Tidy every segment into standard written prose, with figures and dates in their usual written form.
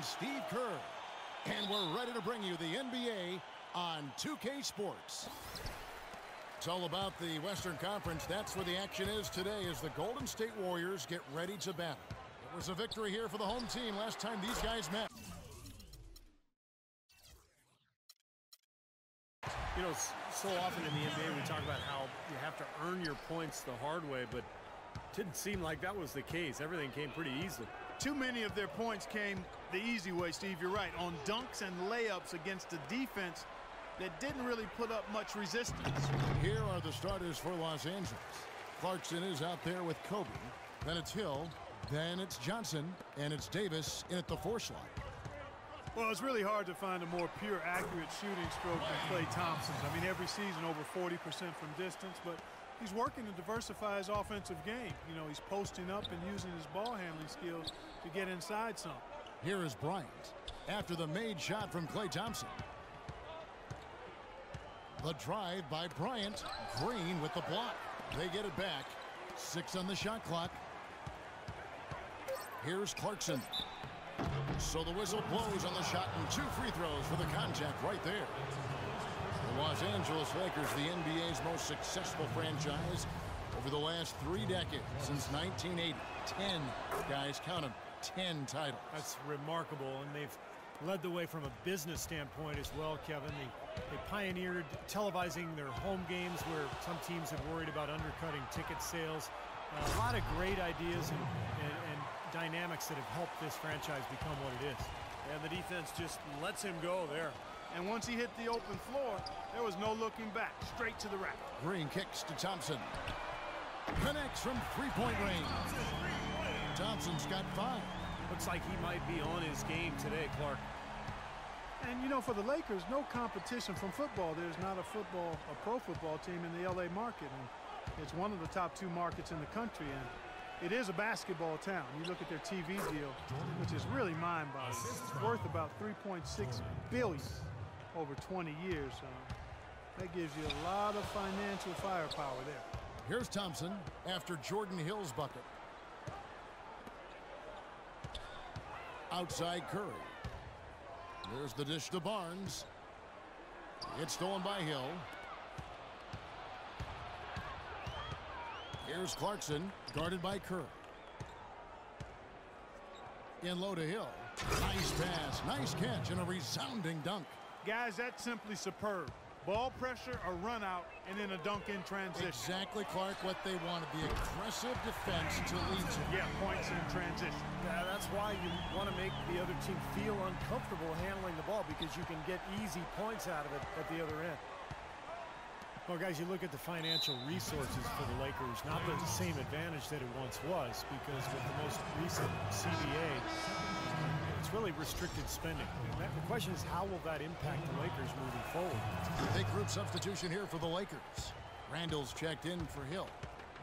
Steve Kerr. And we're ready to bring you the NBA on 2K Sports. It's all about the Western Conference. That's where the action is today as the Golden State Warriors get ready to battle. It was a victory here for the home team last time these guys met. You know, so often in the NBA we talk about how you have to earn your points the hard way, but it didn't seem like that was the case. Everything came pretty easily. Too many of their points came the easy way, Steve. You're right. On dunks and layups against a defense that didn't really put up much resistance. Here are the starters for Los Angeles. Clarkson is out there with Kobe. Then it's Hill. Then it's Johnson. And it's Davis in at the 4 slot. Well, it's really hard to find a more pure, accurate shooting stroke than Klay Thompson's. I mean, every season over 40% from distance, but he's working to diversify his offensive game. You know, he's posting up and using his ball handling skills to get inside some. Here is Bryant after the made shot from Klay Thompson. The drive by Bryant. Green with the block. They get it back. 6 on the shot clock. Here's Clarkson. So the whistle blows on the shot and 2 free throws for the contact right there. The Los Angeles Lakers, the NBA's most successful franchise over the last 3 decades since 1980. 10, guys, count them, 10 titles. That's remarkable, and they've led the way from a business standpoint as well, Kevin. They pioneered televising their home games where some teams have worried about undercutting ticket sales. A lot of great ideas and dynamics that have helped this franchise become what it is. And the defense just lets him go there. And once he hit the open floor, there was no looking back. Straight to the rack. Green kicks to Thompson. Connects from 3-point range. Thompson's got 5. Looks like he might be on his game today, Clark. And, you know, for the Lakers, no competition from football. There's not a pro football team in the L.A. market. And it's one of the top 2 markets in the country. And it is a basketball town. You look at their TV deal, which is really mind-boggling. It's worth about $3.6 billion over 20 years. That gives you a lot of financial firepower there. Here's Thompson after Jordan Hill's bucket. Outside Curry. There's the dish to Barnes. It's stolen by Hill. Here's Clarkson, guarded by Curry. In low to Hill. Nice pass, nice catch, and a resounding dunk. Guys, that's simply superb. Ball pressure, a run out, and then a dunk in transition. Exactly, Clark, what they wanted. The aggressive defense to lead to. Yeah, points in transition. Yeah, that's why you want to make the other team feel uncomfortable handling the ball, because you can get easy points out of it at the other end. Well, guys, you look at the financial resources for the Lakers, not the same advantage that it once was, because with the most recent CBA, it's really restricted spending. The question is, how will that impact the Lakers moving forward? Big group substitution here for the Lakers. Randall's checked in for Hill.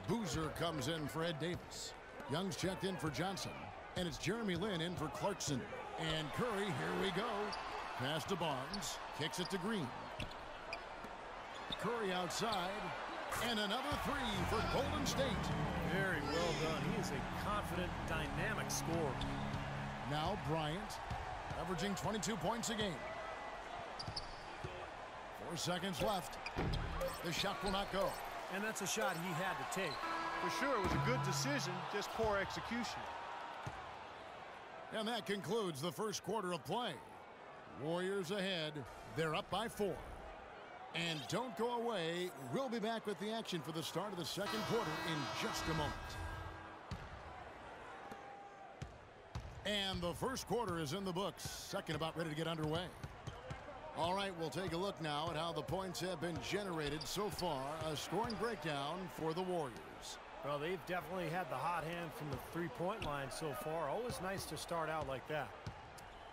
Boozer comes in for Ed Davis. Young's checked in for Johnson. And it's Jeremy Lin in for Clarkson. And Curry, here we go. Pass to Barnes. Kicks it to Green. Curry outside, and another 3 for Golden State. Very well done. He is a confident, dynamic scorer. Now Bryant, averaging 22 points a game. 4 seconds left. The shot will not go. And that's a shot he had to take. For sure, it was a good decision, just poor execution. And that concludes the first quarter of play. Warriors ahead. They're up by 4. And don't go away. We'll be back with the action for the start of the second quarter in just a moment. And the first quarter is in the books. Second about ready to get underway. All right, we'll take a look now at how the points have been generated so far. A scoring breakdown for the Warriors. Well, they've definitely had the hot hand from the three-point line so far. Always nice to start out like that.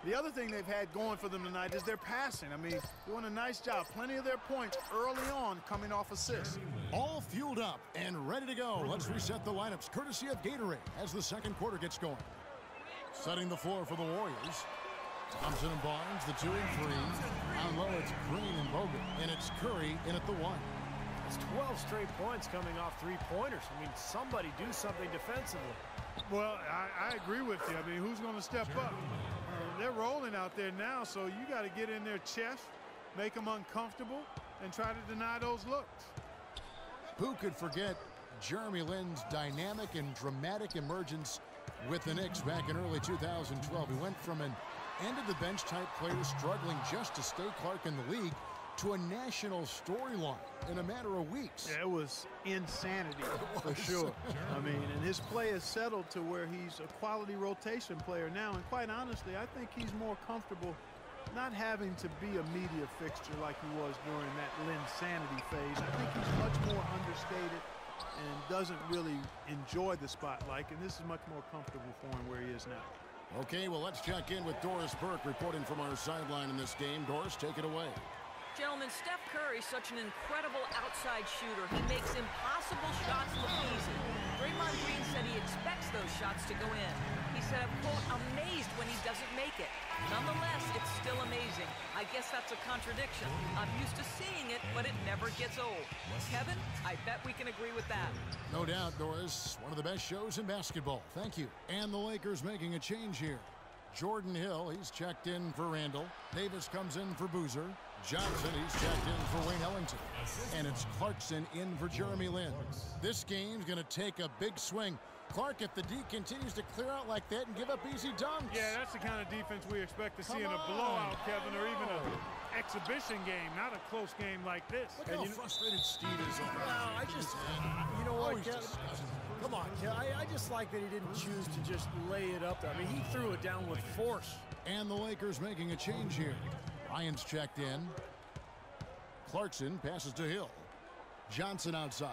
The other thing they've had going for them tonight is their passing. I mean, doing a nice job. Plenty of their points early on coming off assists. All fueled up and ready to go. Let's reset the lineups courtesy of Gatorade as the second quarter gets going. Setting the floor for the Warriors. Thompson and Barnes, the 2 and 3. Down low, it's Green and Bogut. And it's Curry in at the 1. It's 12 straight points coming off three-pointers. I mean, somebody do something defensively. Well, I agree with you. I mean, who's going to step up? they're rolling out there now, so you got to get in their chest, make them uncomfortable, and try to deny those looks. Who could forget Jeremy Lin's dynamic and dramatic emergence with the Knicks back in early 2012? He went from an end-of-the-bench type player struggling just to stay Clark in the league to a national storyline in a matter of weeks. Yeah, it was insanity for sure. I mean, and his play has settled to where he's a quality rotation player now, and quite honestly, I think he's more comfortable not having to be a media fixture like he was during that Linsanity phase. I think he's much more understated and doesn't really enjoy the spotlight, and this is much more comfortable for him where he is now. Okay, well, let's check in with Doris Burke reporting from our sideline in this game. Doris, take it away. Gentlemen, Steph Curry's such an incredible outside shooter. He makes impossible shots look easy. Draymond Green said he expects those shots to go in. He said, I'm, quote, amazed when he doesn't make it. Nonetheless, it's still amazing. I guess that's a contradiction. I'm used to seeing it, but it never gets old. Kevin, I bet we can agree with that. No doubt, Doris. One of the best shows in basketball. Thank you. And the Lakers making a change here. Jordan Hill, he's checked in for Randall. Davis comes in for Boozer. Johnson, he's checked in for Wayne Ellington. And it's Clarkson in for Jeremy Lin. This game's going to take a big swing. Clark, if the D continues to clear out like that and give up easy dunks. Yeah, that's the kind of defense we expect to see in a blowout, Kevin, or even an exhibition game, not a close game like this. Look how frustrated Steve is over Well, I just, you know what, Kevin? Come on, Kevin. I just like that he didn't choose to just lay it up there. I mean, he threw it down with force. And the Lakers making a change here. Bryant's checked in. Clarkson passes to Hill. Johnson outside.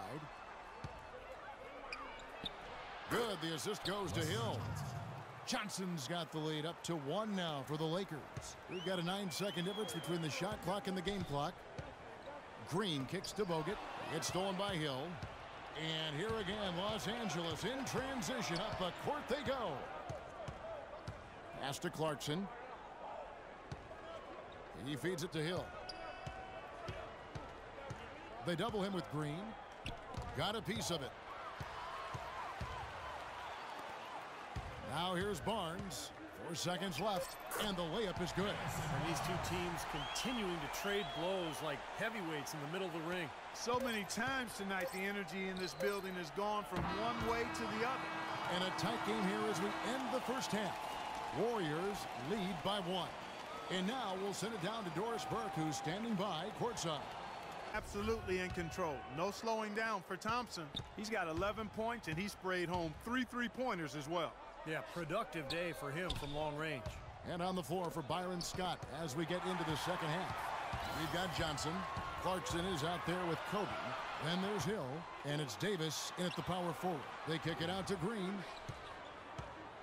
Good, the assist goes to Hill. Johnson's got the lead up to 1 now for the Lakers. We've got a 9-second difference between the shot clock and the game clock. Green kicks to Bogut. It's stolen by Hill. And here again, Los Angeles in transition. Up the court they go. Pass to Clarkson. He feeds it to Hill. They double him with Green. Got a piece of it. Now here's Barnes. 4 seconds left, and the layup is good. And these two teams continuing to trade blows like heavyweights in the middle of the ring. So many times tonight, the energy in this building has gone from one way to the other. And a tight game here as we end the first half. Warriors lead by 1. And now we'll send it down to Doris Burke, who's standing by courtside. Absolutely in control. No slowing down for Thompson. He's got 11 points, and he sprayed home 3 3-pointers as well. Yeah, productive day for him from long range. And on the floor for Byron Scott as we get into the second half. We've got Johnson. Clarkson is out there with Kobe. Then there's Hill, and it's Davis in at the power forward. They kick it out to Green.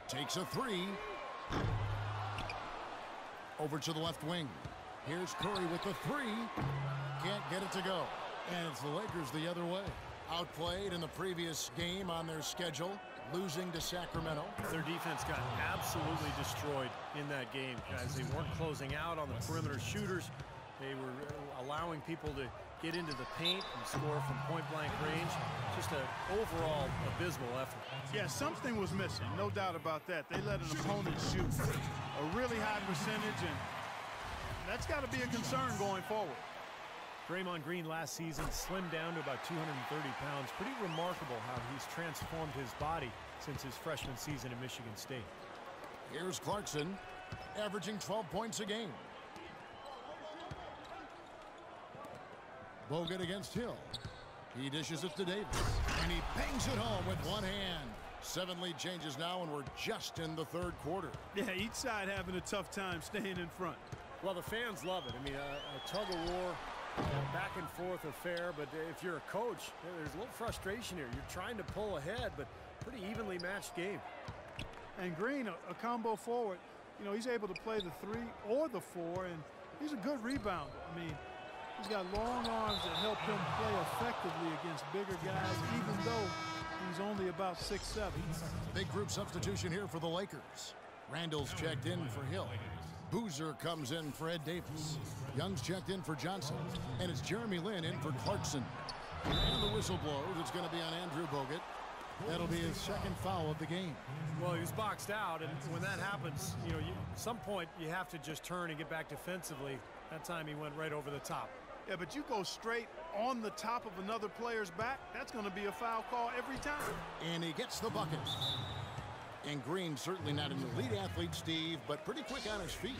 Takes a 3. Over to the left wing. Here's Curry with the 3. Can't get it to go. And it's the Lakers the other way. Outplayed in the previous game on their schedule, losing to Sacramento. Their defense got absolutely destroyed in that game, guys. They weren't closing out on the perimeter shooters. They were allowing people to get into the paint and score from point-blank range. Just an overall abysmal effort. Yeah, something was missing, no doubt about that. They let an opponent shoot a really high percentage, and that's got to be a concern going forward. Draymond Green last season slimmed down to about 230 pounds. Pretty remarkable how he's transformed his body since his freshman season at Michigan State. Here's Clarkson, averaging 12 points a game. Bogut against Hill. He dishes it to Davis, and he bangs it home with one hand. 7 lead changes now, and we're just in the third quarter. Yeah, each side having a tough time staying in front. Well, the fans love it. I mean, a tug-of-war, back and forth affair, but if you're a coach, there's a little frustration here. You're trying to pull ahead, but pretty evenly matched game. And Green, a combo forward, you know, he's able to play the 3 or the 4, and he's a good rebounder. I mean, he's got long arms that help him play effectively against bigger guys, even though he's only about 6'7". Big group substitution here for the Lakers. Randall's checked in for Hill. Boozer comes in for Ed Davis. Young's checked in for Johnson. And it's Jeremy Lin in for Clarkson. And the whistle blows. It's going to be on Andrew Bogut. That'll be his second foul of the game. Well, he was boxed out, and when that happens, you know, at some point you have to just turn and get back defensively. That time he went right over the top. Yeah, but you go straight on the top of another player's back, that's going to be a foul call every time. And he gets the bucket. And Green certainly not an elite athlete, Steve, but pretty quick on his feet.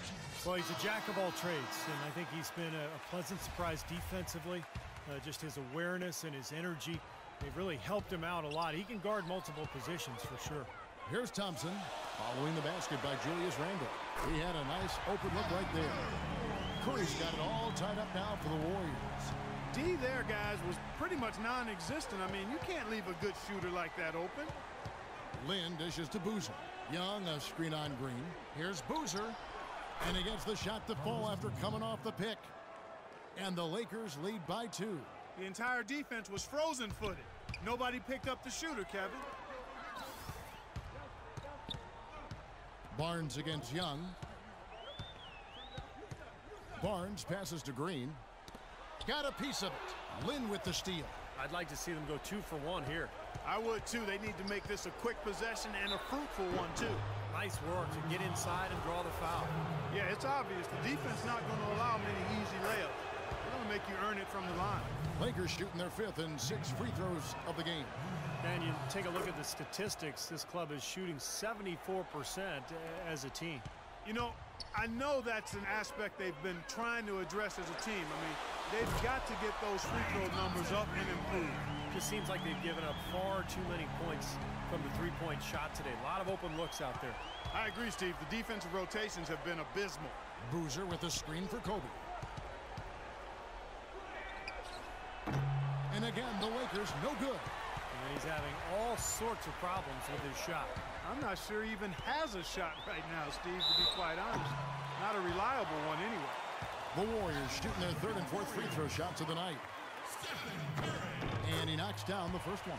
Well, he's a jack of all trades, and I think he's been a pleasant surprise defensively. Just his awareness and his energy, they've really helped him out a lot. He can guard multiple positions for sure. Here's Thompson following the basket by Julius Randle. He had a nice open look right there. Curry's got it all tied up now for the Warriors. D there, guys, was pretty much non-existent. I mean, you can't leave a good shooter like that open. Lynn dishes to Boozer. Young, a screen on Green. Here's Boozer. And he gets the shot to fall after coming off the pick. And the Lakers lead by 2. The entire defense was frozen-footed. Nobody picked up the shooter, Kevin. Barnes against Young. Barnes passes to Green. Got a piece of it. Lynn with the steal. I'd like to see them go 2 for 1 here. I would too. They need to make this a quick possession and a fruitful one too. Nice work to get inside and draw the foul. Yeah, it's obvious. The defense not going to allow many easy layups. They're going to make you earn it from the line. Lakers shooting their 5th and 6th free throws of the game. And you take a look at the statistics. This club is shooting 74% as a team. You know, I know that's an aspect they've been trying to address as a team. I mean, they've got to get those free throw numbers up and improve. Just seems like they've given up far too many points from the three-point shot today. A lot of open looks out there. I agree, Steve. The defensive rotations have been abysmal. Boozer with a screen for Kobe. And again, the Lakers no good. And he's having all sorts of problems with his shot. I'm not sure he even has a shot right now, Steve, to be quite honest. Not a reliable one anyway. The Warriors shooting their 3rd and 4th free throw shots of the night. And he knocks down the first one.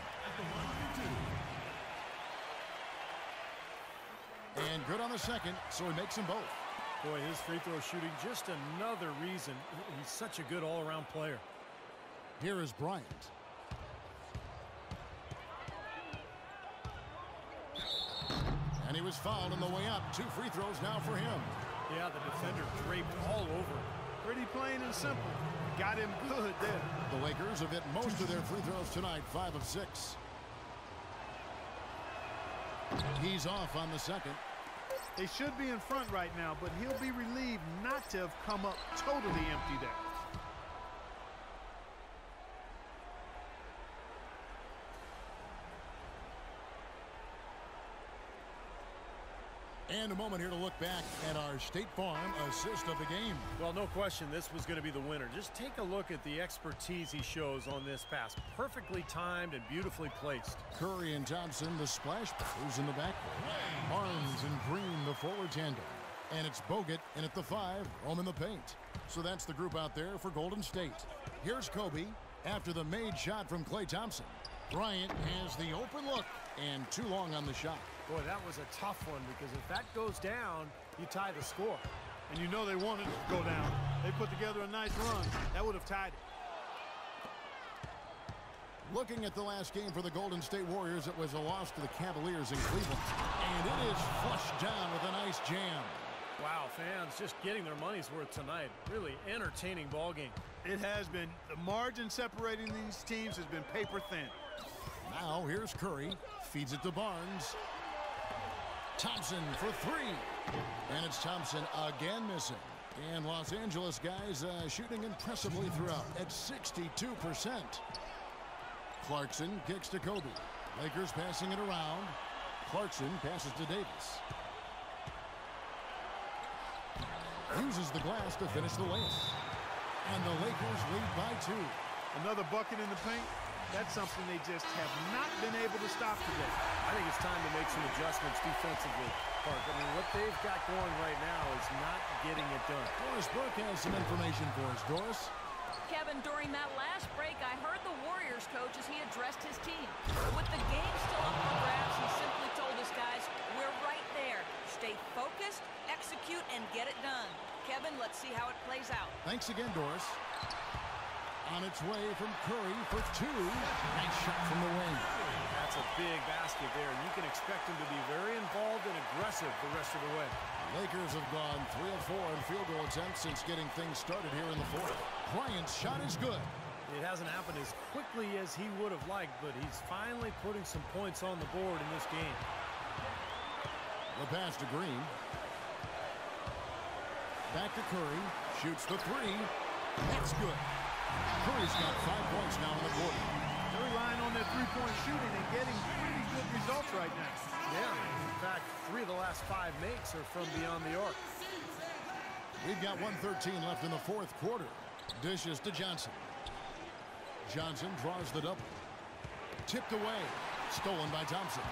And good on the second, so he makes them both. Boy, his free throw shooting, just another reason he's such a good all-around player. Here is Bryant. And he was fouled on the way up. 2 free throws now for him. Yeah, the defender draped all over. Pretty plain and simple. Got him good there. The Lakers have hit most of their free throws tonight, 5 of 6. He's off on the second. They should be in front right now, but he'll be relieved not to have come up totally empty there. And a moment here to look back at our State Farm assist of the game. Well, no question, this was going to be the winner. Just take a look at the expertise he shows on this pass. Perfectly timed and beautifully placed. Curry and Thompson, the splash brothers in the backcourt. Barnes and Green, the forward tandem. And it's Bogut in at the 5, home in the paint. So that's the group out there for Golden State. Here's Kobe after the made shot from Klay Thompson. Bryant has the open look and too long on the shot. Boy, that was a tough one because if that goes down, you tie the score. And you know they wanted it to go down. They put together a nice run. That would have tied it. Looking at the last game for the Golden State Warriors, it was a loss to the Cavaliers in Cleveland. And it is flushed down with a nice jam. Wow, fans just getting their money's worth tonight. Really entertaining ball game. It has been. The margin separating these teams has been paper thin. Now here's Curry. Feeds it to Barnes. Thompson for 3. And it's Thompson again missing. And Los Angeles guys shooting impressively throughout at 62%. Clarkson kicks to Kobe. Lakers passing it around. Clarkson passes to Davis. Uses the glass to finish the layup. And the Lakers lead by 2. Another bucket in the paint. That's something they just have not been able to stop today. I think it's time to make some adjustments defensively, Park. I mean, what they've got going right now is not getting it done. Doris Burke has some information for us. Doris? Kevin, during that last break, I heard the Warriors coach as he addressed his team. With the game still up for grabs, he simply told his guys, we're right there. Stay focused, execute, and get it done. Kevin, let's see how it plays out. Thanks again, Doris. On its way from Curry for 2. Nice shot from the wing. That's That's a big basket there, and you can expect him to be very involved and aggressive the rest of the way. Lakers have gone 3 of 4 in field goal attempts since getting things started here in the fourth. Bryant's shot is good. It hasn't happened as quickly as he would have liked, but he's finally putting some points on the board in this game. The pass to Green. Back to Curry. Shoots the three. That's good. Curry's got 5 points now in the quarter. They're relying on their three-point shooting and getting pretty good results right now. Yeah, in fact, 3 of the last 5 makes are from beyond the arc. We've got 1:13 left in the fourth quarter. Dishes to Johnson. Johnson draws the double. Tipped away. Stolen by Thompson.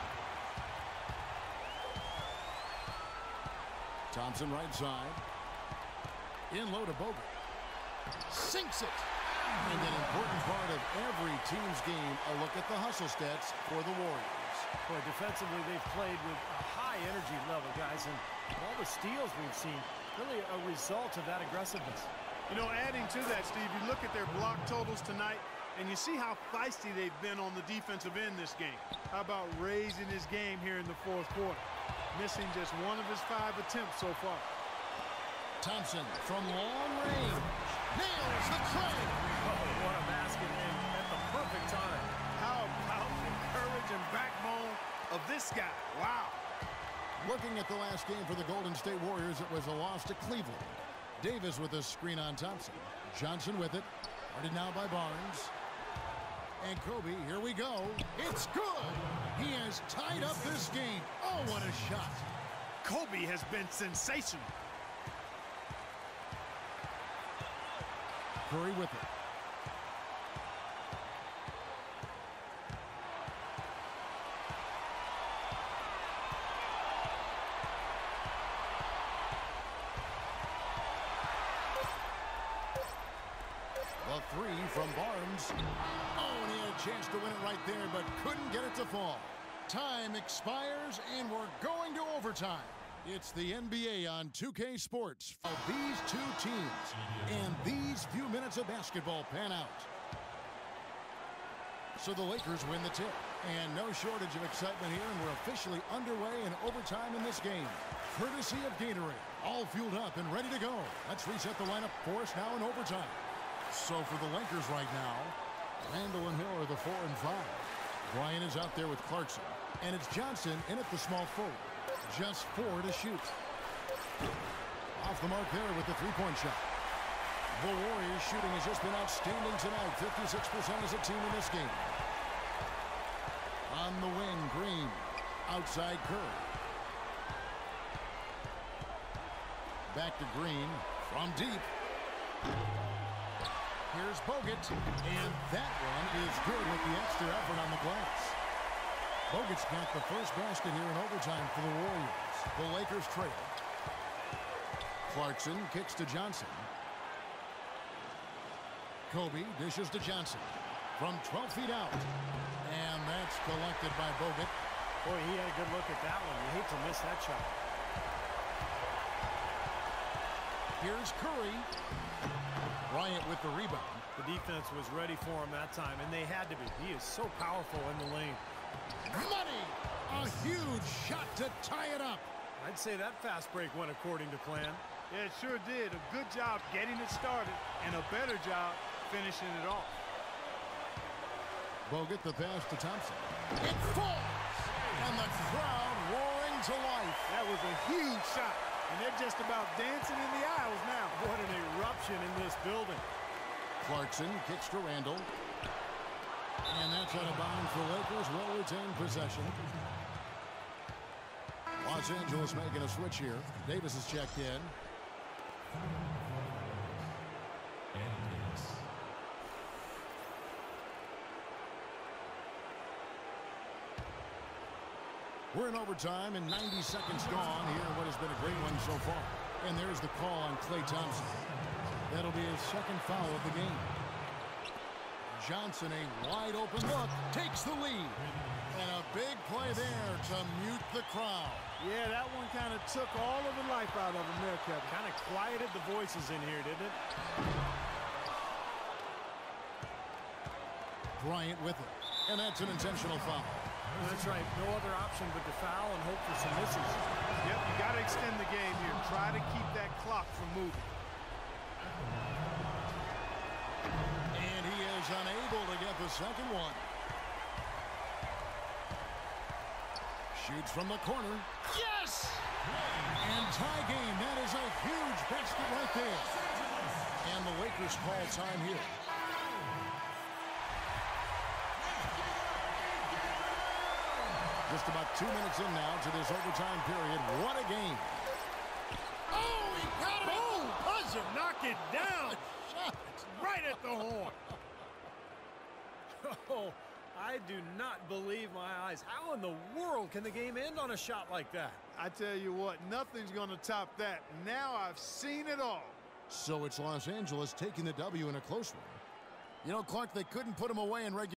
Thompson right side. In low to Bogut. Sinks it. And an important part of every team's game, a look at the hustle stats for the Warriors. Boy, defensively, they've played with a high energy level, guys, and all the steals we've seen, really a result of that aggressiveness. You know, adding to that, Steve, you look at their block totals tonight, and you see how feisty they've been on the defensive end this game. How about raising his game here in the fourth quarter? Missing just 1 of his 5 attempts so far. Thompson from long range. Nails the tray. Oh, what a basket, and at the perfect time. How about the courage and backbone of this guy? Wow. Looking at the last game for the Golden State Warriors, it was a loss to Cleveland. Davis with a screen on Thompson. Johnson with it. Guarded now by Barnes. And Kobe, here we go. It's good. He has tied up this game. Oh, what a shot. Kobe has been sensational. Curry with it. The three from Barnes. Oh, and he had a chance to win it right there, but couldn't get it to fall. Time expires, and we're going to overtime. It's the NBA on 2K Sports. These two teams and these few minutes of basketball pan out. So the Lakers win the tip. And no shortage of excitement here, and we're officially underway in overtime in this game. Courtesy of Gatorade. All fueled up and ready to go. Let's reset the lineup for us now in overtime. So for the Lakers right now, Randall and Hill are the 4 and 5. Bryant is out there with Clarkson. And it's Johnson in at the small forward. Just 4 to shoot. Off the mark there with the three-point shot. The Warriors shooting has just been outstanding tonight. 56% as a team in this game. On the wing, Green. Outside Curry. Back to Green. From deep. Here's Bogut. And that one is good with the extra effort on the glass. Bogut's got the first basket here in overtime for the Warriors. The Lakers trail. Clarkson kicks to Johnson. Kobe dishes to Johnson from 12 feet out. And that's collected by Bogut. Boy, he had a good look at that one. You hate to miss that shot. Here's Curry. Bryant with the rebound. The defense was ready for him that time, and they had to be. He is so powerful in the lane. Money! A huge shot to tie it up. I'd say that fast break went according to plan. Yeah, it sure did. A good job getting it started and a better job finishing it off. Bogut the pass to Thompson. It falls! And the crowd roaring to life. That was a huge shot. And they're just about dancing in the aisles now. What an eruption in this building. Clarkson kicks to Randall. And that's out of bounds for Lakers. Will retain possession. Los Angeles making a switch here. Davis is checked in. We're in overtime and 90 seconds gone here in what has been a great one so far. And there's the call on Klay Thompson. That'll be his second foul of the game. Johnson, a wide open look, takes the lead. And a big play there to mute the crowd. Yeah, that one kind of took all of the life out of them there, Kevin. Kind of quieted the voices in here, didn't it? Bryant with it. And that's an intentional foul. That's right. No other option but to foul and hope for some misses. Yep, you got to extend the game here. Try to keep that clock from moving. And he is unable to get the second one. Shoots from the corner. Yes! And tie game. That is a huge basket right there. And the Lakers call time here. Just about 2 minutes in now to this overtime period. What a game. Oh, he got it. Boom! Buzzer! Knock it down! Shot. Right at the horn. Oh, I do not believe my eyes. How in the world can the game end on a shot like that? I tell you what, nothing's going to top that. Now I've seen it all. So it's Los Angeles taking the W in a close one. You know, Clark, they couldn't put him away in regulation.